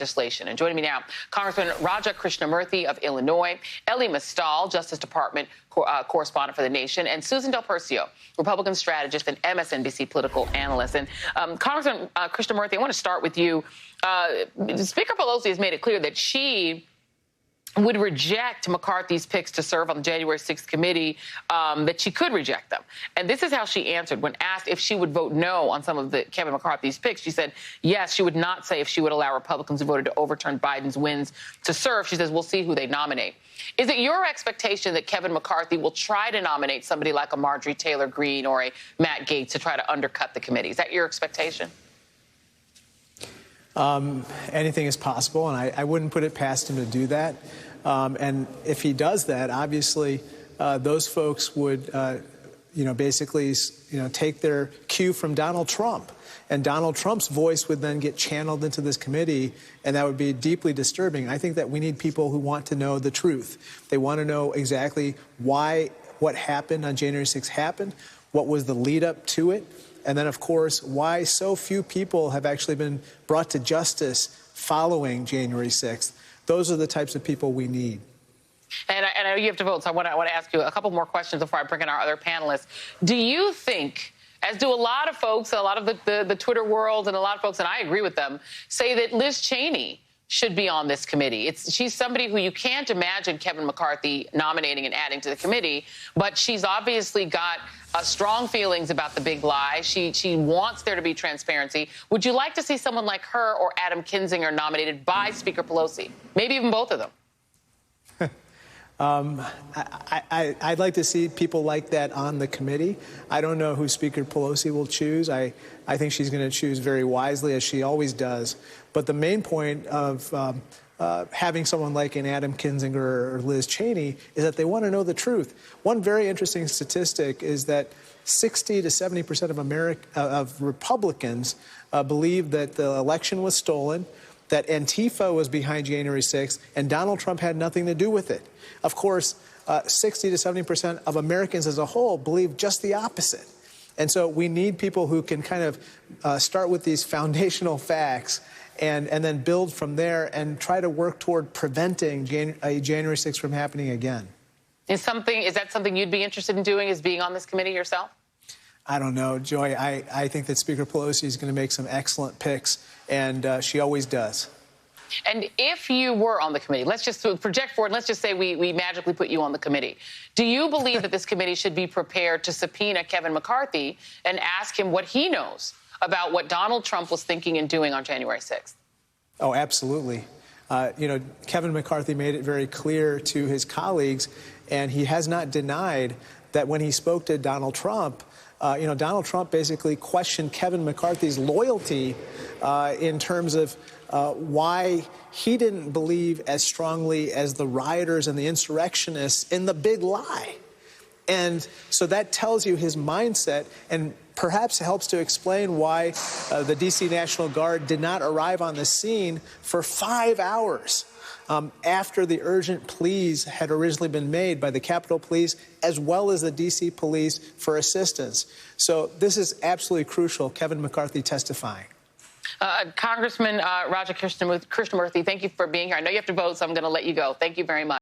legislation. And joining me now, Congressman Raja Krishnamoorthi of Illinois, Elie Mystal, Justice Department correspondent for The Nation, and Susan Del Percio, Republican strategist and MSNBC political analyst. And Congressman Krishnamoorthi, I want to start with you. Speaker Pelosi has made it clear that she would reject McCarthy's picks to serve on the January 6th committee, that she could reject them. And this is how she answered when asked if she would vote no on some of the Kevin McCarthy's picks. She said, yes, she would not say if she would allow Republicans who voted to overturn Biden's wins to serve. She says, we'll see who they nominate. Is it your expectation that Kevin McCarthy will try to nominate somebody like a Marjorie Taylor Greene or a Matt Gaetz to try to undercut the committee? Is that your expectation? Anything is possible, and I wouldn't put it past him to do that. And if he does that, obviously, those folks would, basically, take their cue from Donald Trump. And Donald Trump's voice would then get channeled into this committee, and that would be deeply disturbing. I think that we need people who want to know the truth. They want to know exactly why what happened on January 6th happened, what was the lead up to it, and then, of course, why so few people have actually been brought to justice following January 6th. Those are the types of people we need. And I know you have to vote, so I want to ask you a couple more questions before I bring in our other panelists. Do you think, as do a lot of folks, a lot of the Twitter world and a lot of folks, and I agree with them, say that Liz Cheney should be on this committee? She's somebody who you can't imagine Kevin McCarthy nominating and adding to the committee, but she's obviously got strong feelings about the big lie. She wants there to be transparency. Would you like to see someone like her or Adam Kinzinger nominated by Speaker Pelosi? Maybe even both of them. I'd like to see people like that on the committee. I don't know who Speaker Pelosi will choose. I think she's going to choose very wisely, as she always does. But the main point of having someone like an Adam Kinzinger or Liz Cheney is that they want to know the truth. One very interesting statistic is that 60 to 70% of Republicans believe that the election was stolen, that Antifa was behind January 6th, and Donald Trump had nothing to do with it. Of course, 60 to 70% of Americans as a whole believe just the opposite. And so we need people who can kind of start with these foundational facts and then build from there and try to work toward preventing January 6th from happening again. Is that something you'd be interested in doing, is being on this committee yourself? I don't know, Joy. I think that Speaker Pelosi is going to make some excellent picks, and she always does. And if you were on the committee, let's just project forward, let's just say we magically put you on the committee. Do you believe that this committee should be prepared to subpoena Kevin McCarthy and ask him what he knows about what Donald Trump was thinking and doing on January 6th? Oh, absolutely. Kevin McCarthy made it very clear to his colleagues, and he has not denied that when he spoke to Donald Trump, Donald Trump basically questioned Kevin McCarthy's loyalty in terms of why he didn't believe as strongly as the rioters and the insurrectionists in the big lie. And so that tells you his mindset, and perhaps helps to explain why the D.C. National Guard did not arrive on the scene for 5 hours after the urgent pleas had originally been made by the Capitol Police as well as the D.C. Police for assistance. So this is absolutely crucial, Kevin McCarthy testifying. Congressman Raja Krishnamoorthi, thank you for being here. I know you have to vote, so I'm going to let you go. Thank you very much.